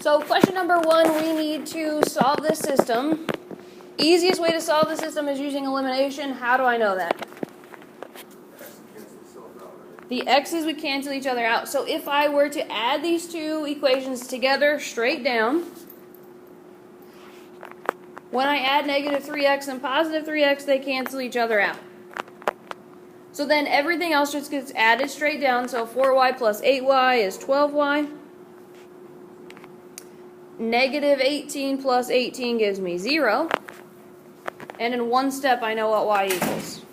So question number 1, we need to solve this system. Easiest way to solve the system is using elimination. How do I know that? The x's would cancel each other out. So if I were to add these two equations together straight down, when I add negative 3x and positive 3x, they cancel each other out. So then everything else just gets added straight down. So 4y plus 8y is 12y. Negative 18 plus 18 gives me 0. And in one step, I know what y equals.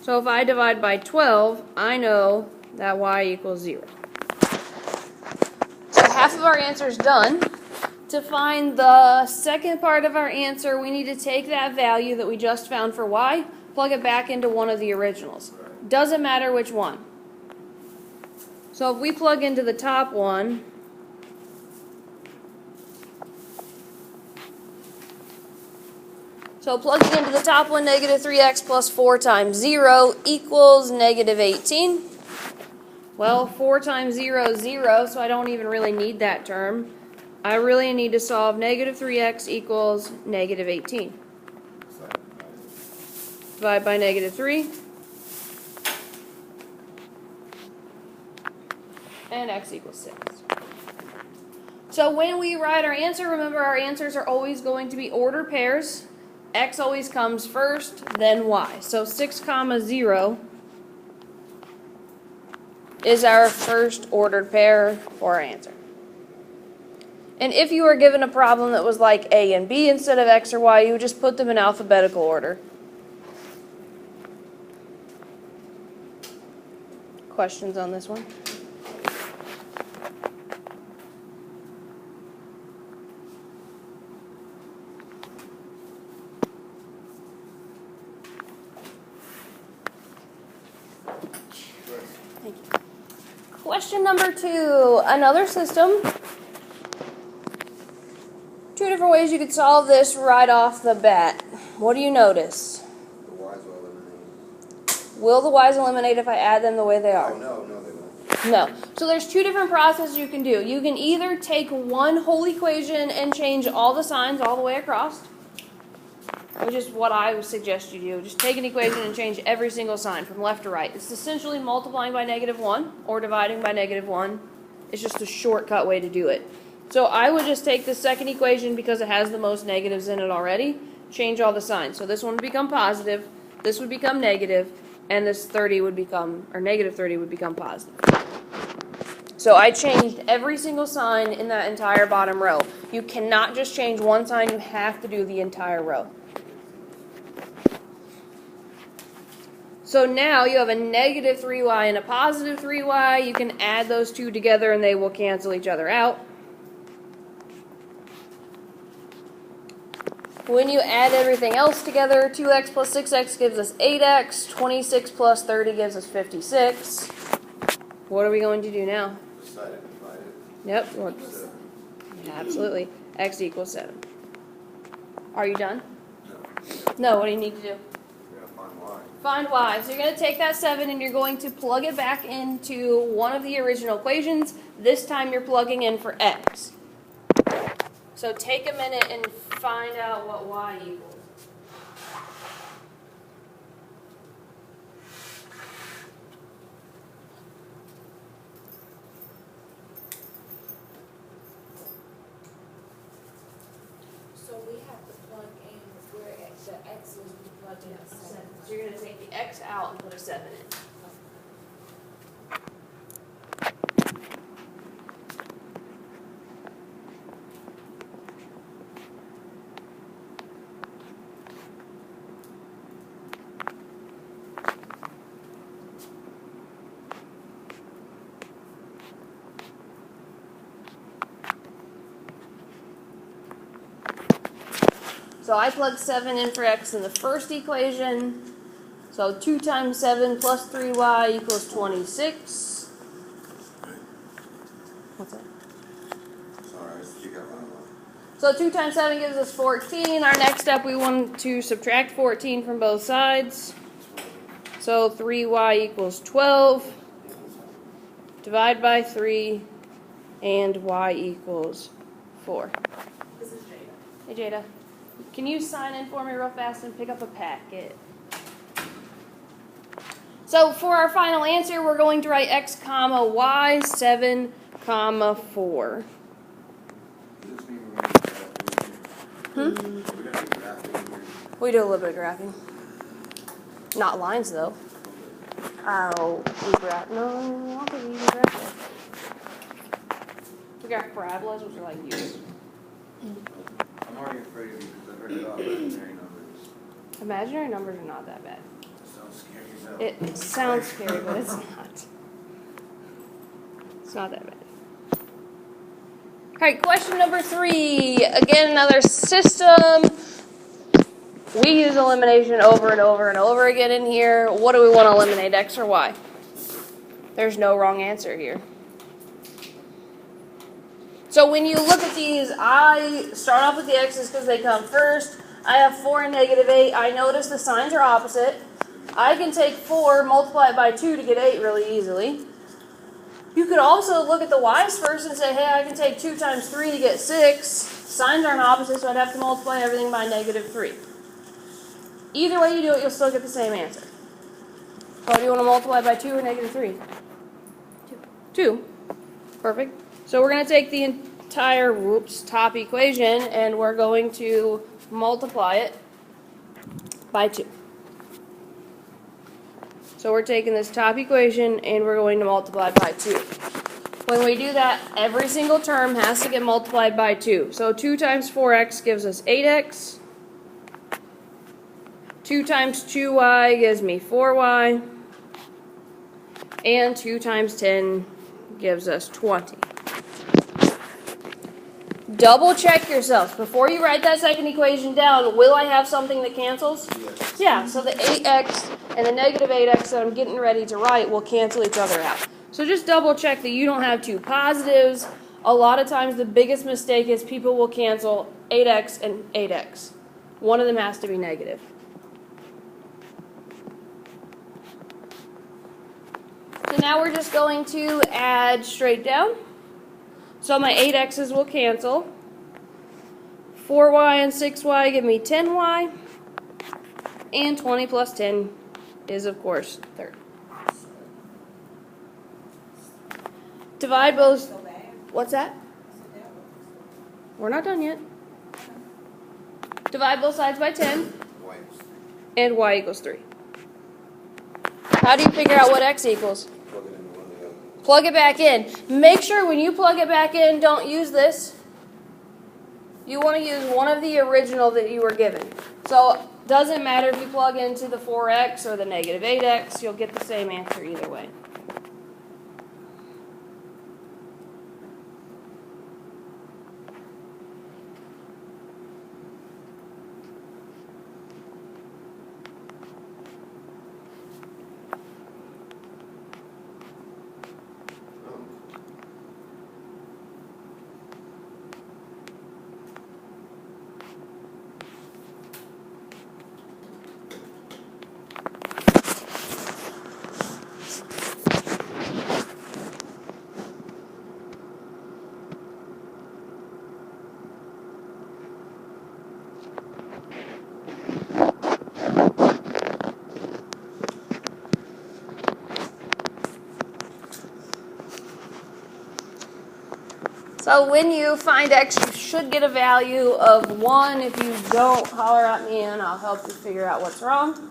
So if I divide by 12, I know that y equals 0. So half of our answer is done. To find the second part of our answer, we need to take that value that we just found for y, plug it back into one of the originals. Doesn't matter which one. So if we plug into the top one, so plugging into the top one, negative 3x plus 4 times 0 equals negative 18. Well, 4 times 0 is 0, so I don't even really need that term. I really need to solve negative 3x equals negative 18. Divide by negative 3. And x equals 6. So when we write our answer, remember our answers are always going to be ordered pairs. X always comes first, then y. So 6, 0 is our first ordered pair for our answer. And if you were given a problem that was like A and B instead of X or Y, you would just put them in alphabetical order. Questions on this one? Thank you. Question number 2, another system. 2 different ways you could solve this right off the bat. What do you notice? The y's will eliminate. Will the y's eliminate if I add them the way they are? Oh, no, they won't. No. So there's 2 different processes you can do. You can either take one whole equation and change all the signs all the way across, which is what I would suggest you do. Just take an equation and change every single sign from left to right. It's essentially multiplying by negative 1 or dividing by negative 1. It's just a shortcut way to do it. So I would just take the second equation because it has the most negatives in it already, change all the signs. So this one would become positive, this would become negative, and this 30 would become, or negative 30 would become positive. So I changed every single sign in that entire bottom row. You cannot just change one sign, you have to do the entire row. So now you have a negative 3y and a positive 3y. You can add those two together and they will cancel each other out. When you add everything else together, 2x plus 6x gives us 8x, 26 plus 30 gives us 56. What are we going to do now? Decide it, divide it. Yep. Yeah, absolutely. X equals 7. Are you done? No, what do you need to do? We're going to find y. Find y. So you're going to take that 7 and you're going to plug it back into one of the original equations. This time you're plugging in for x. So take a minute and find out what y equals. So we have to plug in where the x is, we plug in a 7. So you're going to take the x out and put a 7 in. So I plugged 7 in for x in the first equation. So 2 times 7 plus 3y equals 26. What's that? Sorry, you got one. So 2 times 7 gives us 14. Our next step, we want to subtract 14 from both sides. So 3y equals 12. Divide by 3. and y equals 4. This is Jada. Hey Jada, can you sign in for me real fast and pick up a packet? So for our final answer, we're going to write x comma y 7 comma 4. Does this mean we're going to do Hmm? graphing? We're going to do graphing here. We do a little bit of graphing. Not lines though. Oh, we graph. No, I don't think we even graph it. We graph parabolas, which are like units. I'm already afraid of you because I've heard about imaginary numbers. Imaginary numbers are not that bad. It sounds scary as hell. It sounds scary, but it's not. It's not that bad. All right, question number 3. Again, another system. We use elimination over and over and over again in here. What do we want to eliminate, x or y? There's no wrong answer here. So when you look at these, I start off with the x's because they come first. I have 4 and negative 8. I notice the signs are opposite. I can take 4, multiply it by 2 to get 8 really easily. You could also look at the y's first and say, hey, I can take 2 times 3 to get 6. Signs aren't opposite, so I'd have to multiply everything by negative 3. Either way you do it, you'll still get the same answer. So do you want to multiply by 2 or negative 3? 2. Perfect. So we're going to take the entire, top equation, and we're going to multiply it by 2. So we're taking this top equation, and we're going to multiply by 2. When we do that, every single term has to get multiplied by 2. So 2 times 4x gives us 8x. 2 times 2y gives me 4y. And 2 times 10 gives us 20. Double check yourself. Before you write that second equation down, will I have something that cancels? Yes. Yeah, so the 8x and the negative 8x that I'm getting ready to write will cancel each other out. So just double check that you don't have 2 positives. A lot of times the biggest mistake is people will cancel 8x and 8x. One of them has to be negative. So now we're just going to add straight down. So my 8x's will cancel. 4y and 6y give me 10y. And 20 plus 10 is, of course, 30. Divide both. Go back. What's that? So that was- We're not done yet. Divide both sides by 10. Wipes. And y equals 3. How do you figure out what x equals? Plug it into one of the other. Plug it back in. Make sure when you plug it back in, don't use this. You want to use one of the original that you were given. So doesn't matter if you plug into the 4x or the negative 8x, you'll get the same answer either way. So when you find x, you should get a value of 1. If you don't, holler at me and I'll help you figure out what's wrong.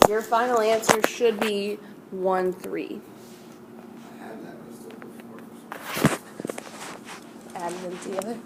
Your final answer should be 1, 3. I had that listed before. Add them together.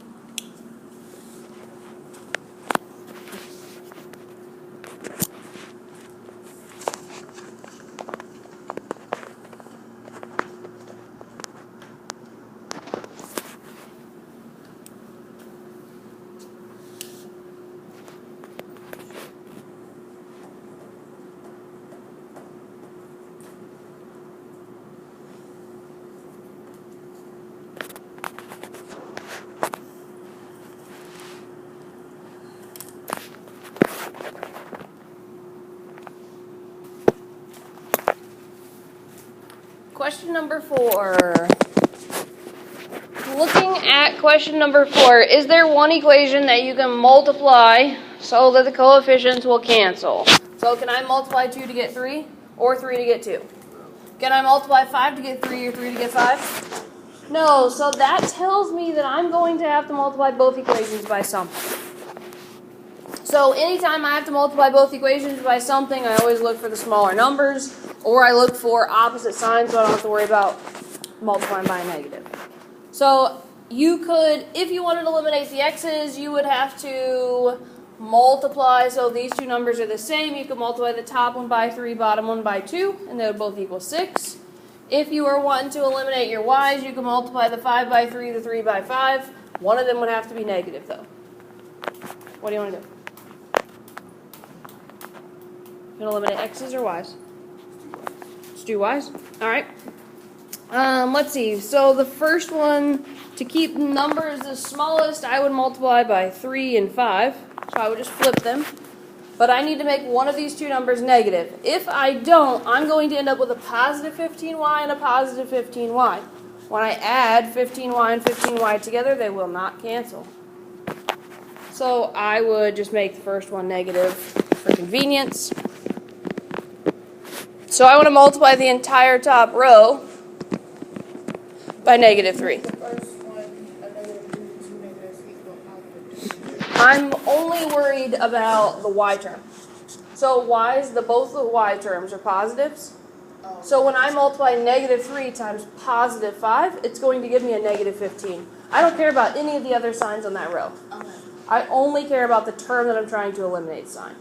question number 4. Looking at question number 4, is there one equation that you can multiply so that the coefficients will cancel? So can I multiply 2 to get 3 or 3 to get 2? Can I multiply 5 to get 3 or 3 to get 5? No, so that tells me that I'm going to have to multiply both equations by something. So anytime I have to multiply both equations by something, I always look for the smaller numbers, or I look for opposite signs so I don't have to worry about multiplying by a negative. So you could, if you wanted to eliminate the x's, you would have to multiply, so these two numbers are the same. You could multiply the top one by 3, bottom one by 2, and they would both equal 6. If you were wanting to eliminate your y's, you could multiply the 5 by 3, the 3 by 5. One of them would have to be negative, though. What do you want to do? You want to eliminate x's or y's? Let's do y's. All right. Let's see. So the first one, to keep numbers the smallest, I would multiply by 3 and 5. So I would just flip them. But I need to make one of these two numbers negative. If I don't, I'm going to end up with a positive 15y and a positive 15y. When I add 15y and 15y together, they will not cancel. So I would just make the first one negative for convenience. So I want to multiply the entire top row by negative 3. The first one, a negative 2, 2 negatives equal positive 2. I'm only worried about the y term. So y's, both the y terms are positives. Oh. So when I multiply negative 3 times positive 5, it's going to give me a negative 15. I don't care about any of the other signs on that row. Okay. I only care about the term that I'm trying to eliminate sign.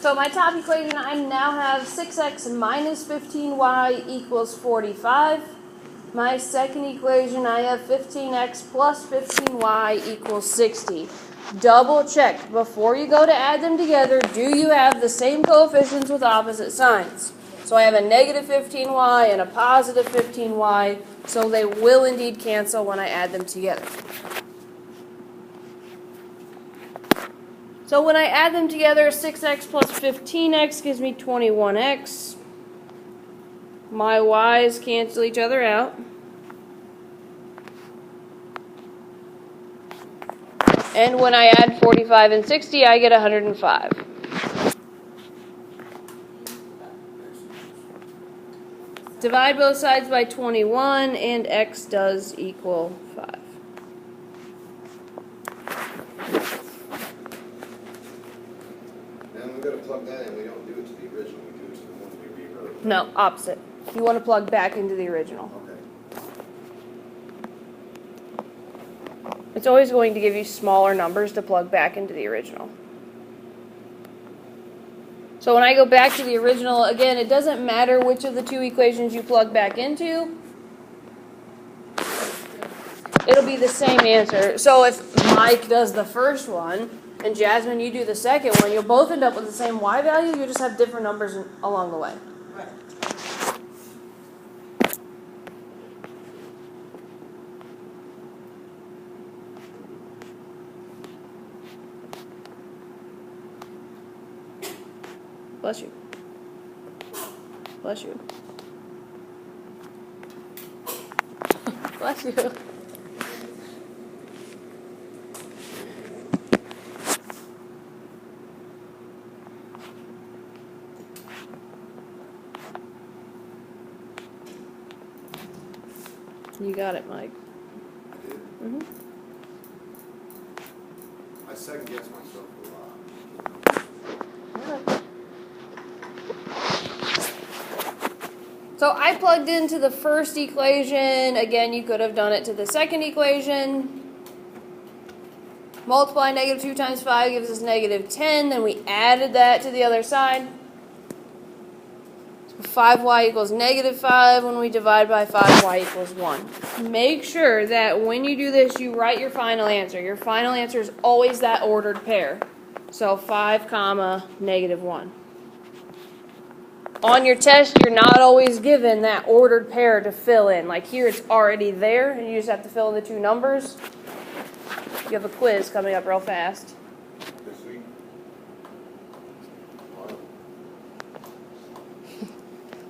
So my top equation, I now have 6x minus 15y equals 45. My second equation, I have 15x plus 15y equals 60. Double check. Before you go to add them together, do you have the same coefficients with opposite signs? So I have a negative 15y and a positive 15y, so they will indeed cancel when I add them together. So when I add them together, 6x plus 15x gives me 21x. My y's cancel each other out. And when I add 45 and 60, I get 105. Divide both sides by 21, and x does equal 5. We've got to plug that in. We don't do it to the original. We do it to the one we rewrote. No, opposite. You want to plug back into the original. Okay. It's always going to give you smaller numbers to plug back into the original. So when I go back to the original, again, it doesn't matter which of the two equations you plug back into. It'll be the same answer. So if Mike does the first one, and Jasmine, you do the second one, you'll both end up with the same y value, you just have different numbers along the way. Right. Bless you. Bless you. Bless you. You got it, Mike. Mm-hmm. I second guess myself a lot. So I plugged into the first equation. Again, you could have done it to the second equation. Multiply negative 2 times 5 gives us negative 10. Then we added that to the other side. So 5y equals negative 5. When we divide by 5y equals 1. Make sure that when you do this, you write your final answer. Your final answer is always that ordered pair. So 5 comma negative 1. On your test, you're not always given that ordered pair to fill in. Like here, it's already there, and you just have to fill in the two numbers. You have a quiz coming up real fast. This week?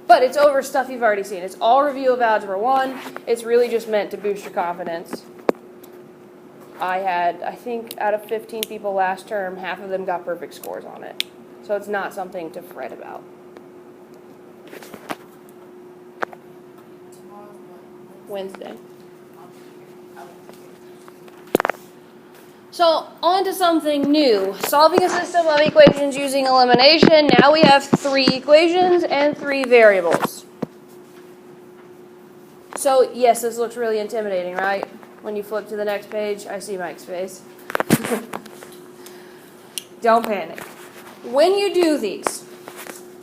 But it's over stuff you've already seen. It's all review of Algebra 1. It's really just meant to boost your confidence. I think, out of 15 people last term, half of them got perfect scores on it. So it's not something to fret about. Tomorrow's what? Wednesday. So, on to something new. Solving a system of equations using elimination. Now we have 3 equations and 3 variables. So, yes, this looks really intimidating, right? When you flip to the next page, I see Mike's face. Don't panic. When you do these,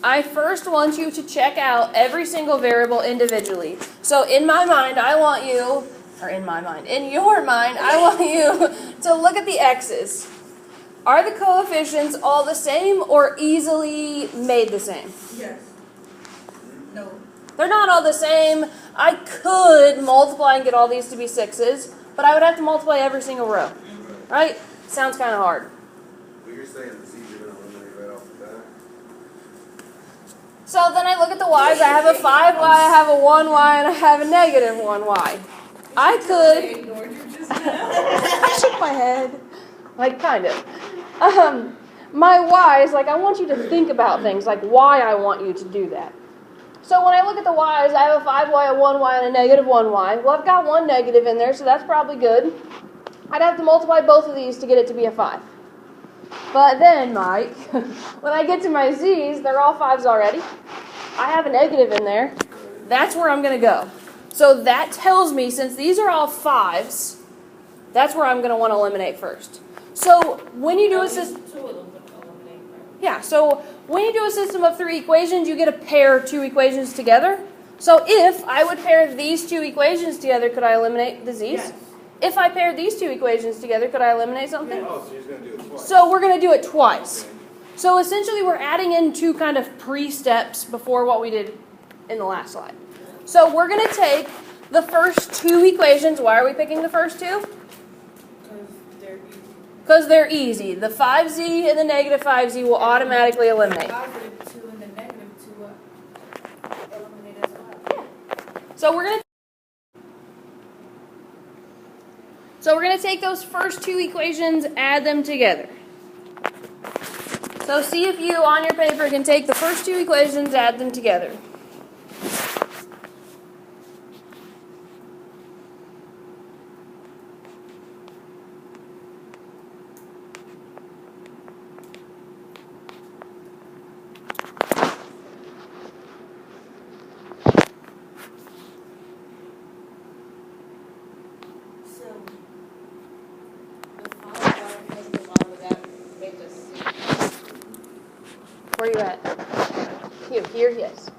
I first want you to check out every single variable individually. So, in my mind, I want you... in your mind, I want you to look at the x's. Are the coefficients all the same or easily made the same? Yes. No. They're not all the same. I could multiply and get all these to be 6's, but I would have to multiply every single row. Right? Sounds kind of hard. But you're saying the C's are going to eliminate right off the bat? So then I look at the y's. I have a 5y, I have a 1y, and I have a negative 1y. I could... I shook my head. Like, kind of. My y's, like, I want you to think about things, like why I want you to do that. So when I look at the y's, I have a 5y, a 1y, and a negative 1y. Well, I've got one negative in there, so that's probably good. I'd have to multiply both of these to get it to be a 5. But then, Mike, when I get to my z's, they're all 5's already. I have a negative in there. That's where I'm going to go. So that tells me, since these are all 5's, that's where I'm going to want to eliminate first. So when you do a system... Yeah, so when you do a system of 3 equations, you get to pair 2 equations together. So if I would pair these 2 equations together, could I eliminate the z's? Yes. If I paired these 2 equations together, could I eliminate something? Oh, so you're going to do it twice. So we're going to do it twice. Okay. So essentially we're adding in 2 kind of pre-steps before what we did in the last slide. So we're going to take the first 2 equations. Why are we picking the first 2? Because they're easy. The 5z and the negative 5z will automatically eliminate. The positive 2 and the negative 2 eliminate as well. So we're going to take those first 2 equations, add them together. So see if you, on your paper, can take the first 2 equations, add them together. Where are you at? Here, yes.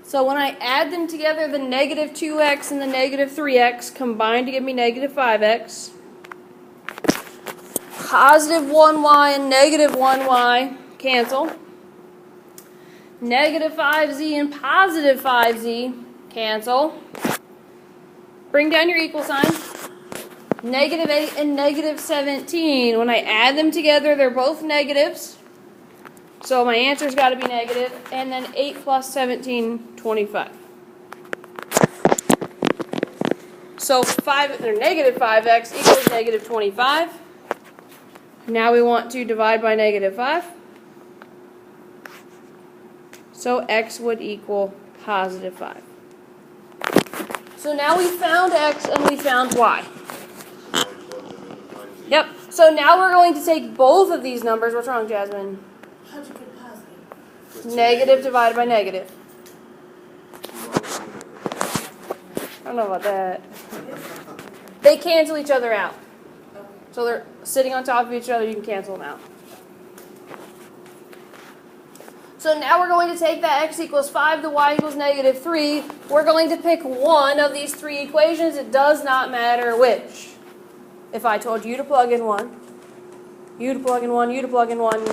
So when I add them together, the negative 2x and the negative 3x combine to give me negative 5x. Positive 1y and negative 1y cancel. Negative 5z and positive 5z cancel. Bring down your equal sign. Negative 8 and negative 17. When I add them together, they're both negatives. So my answer's got to be negative, and then 8 plus 17, 25. So negative 5x equals negative 25. Now we want to divide by negative 5. So x would equal positive 5. So now we found x and we found y. Yep. So now we're going to take both of these numbers. What's wrong, Jasmine? How'd you get positive? Negative divided by negative. I don't know about that. They cancel each other out. Okay. So they're sitting on top of each other, you can cancel them out. So now we're going to take that x equals 5 to y equals negative 3. We're going to pick one of these three equations. It does not matter which. If I told you to plug in one, you to plug in one, you to plug in one,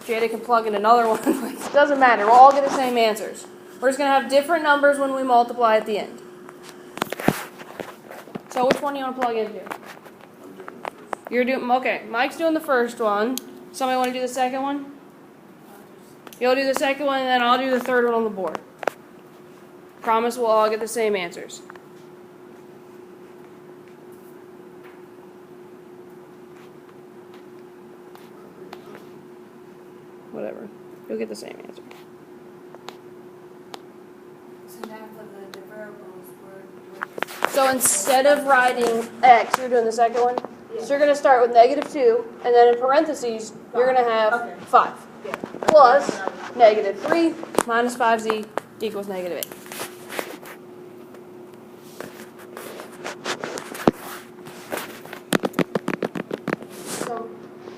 Jada can plug in another one. It doesn't matter. We'll all get the same answers. We're just going to have different numbers when we multiply at the end. So which one do you want to plug into? You're doing, okay, Mike's doing the first one. Somebody want to do the second one? You'll do the second one, and then I'll do the third one on the board. Promise we'll all get the same answers. Whatever. You'll get the same answer. So now for the variables, we're So instead of writing x, you're doing the second one? Yeah. So you're going to start with negative 2, and then in parentheses, you're going to have Okay. 5. yeah. Plus negative 3 minus 5z equals negative 8. So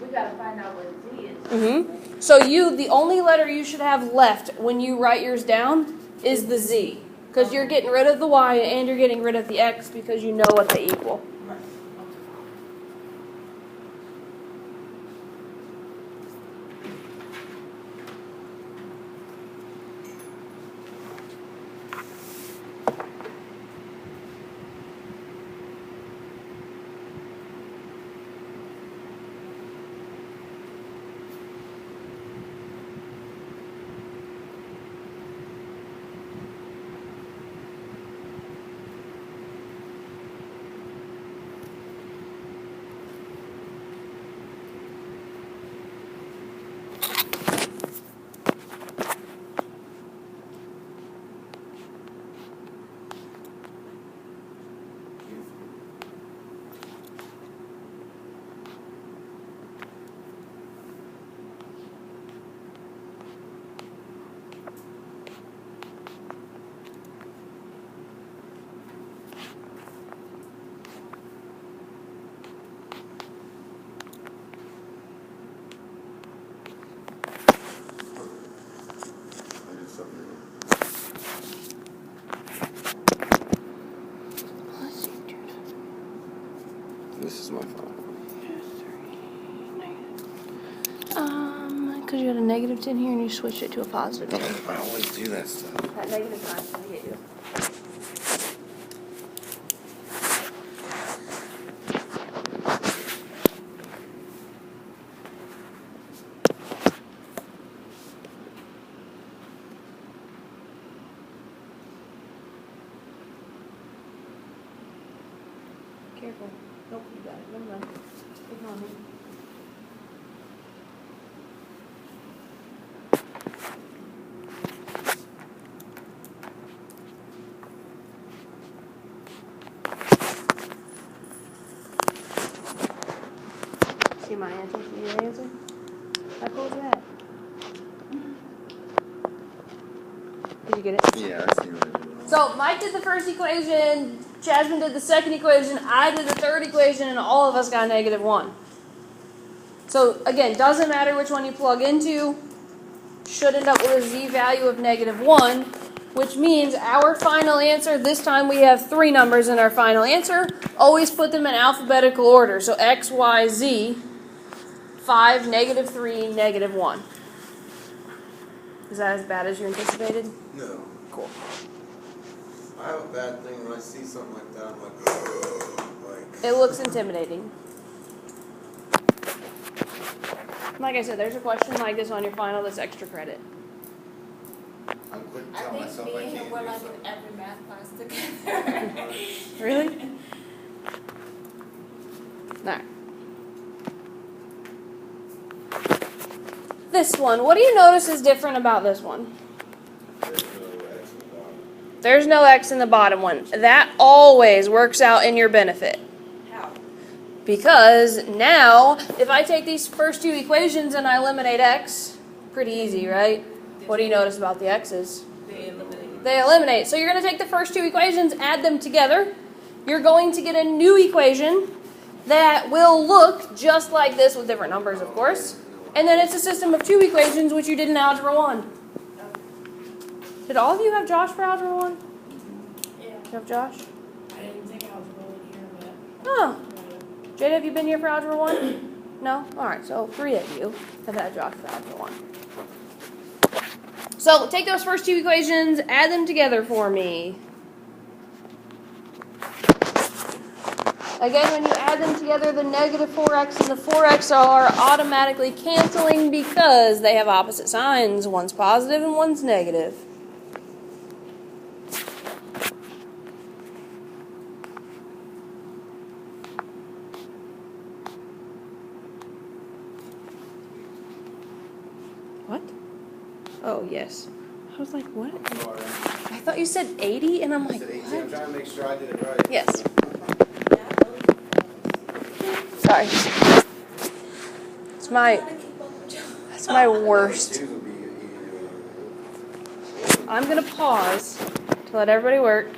we gotta find out what Z is. Mm-hmm. So the only letter you should have left when you write yours down is the z. Because you're getting rid of the y and you're getting rid of the x because you know what they equal. Right. This is my fault. Because you had a negative 10 here and you switched it to a positive 10. I always do that stuff. That negative sign's going to get you. Careful. Nope, you got it. Never mind. Ignore me. See my answer? See your answer? How cool is that? Did you get it? Yeah, I see what I did. So Mike did the first equation, Jasmine did the second equation, I did the third equation, and all of us got negative 1. So again, doesn't matter which one you plug into, should end up with a z value of negative 1, which means our final answer, this time we have 3 numbers in our final answer, always put them in alphabetical order. So x, y, z, 5, negative 3, negative 1. Is that as bad as you anticipated? No. Cool. I have a bad thing when I see something like that. I'm like, It looks intimidating. Like I said, there's a question like this on your final that's extra credit. I'm quit I telling think myself me I and him can't were do like something. in every math class together. Really? Alright. This one. What do you notice is different about this one? There's no X in the bottom. There's no X in the bottom one. That always works out in your benefit. How? Because now, if I take these first two equations and I eliminate X, pretty easy, right? What do you notice about the X's? They eliminated. They eliminate. So you're going to take the first two equations, add them together. You're going to get a new equation that will look just like this with different numbers, of course. And then it's a system of two equations, which you did in Algebra 1. Did all of you have Josh for Algebra 1? Yeah. You have Josh? I didn't think I was going here, but. Oh. Jada, have you been here for Algebra 1? No? Alright, so 3 of you have had Josh for Algebra 1. So take those first two equations, add them together for me. Again, when you add them together, the negative 4x and the 4x are automatically canceling because they have opposite signs. One's positive and one's negative. What? Oh, yes. I was like, what? Sorry. I thought you said 80, and I'm I like, said 18. I'm what? trying to make sure I did it right. Yes. Yeah, Sorry. It's my, that's my worst. Twos would be easy. I'm going to pause to let everybody work.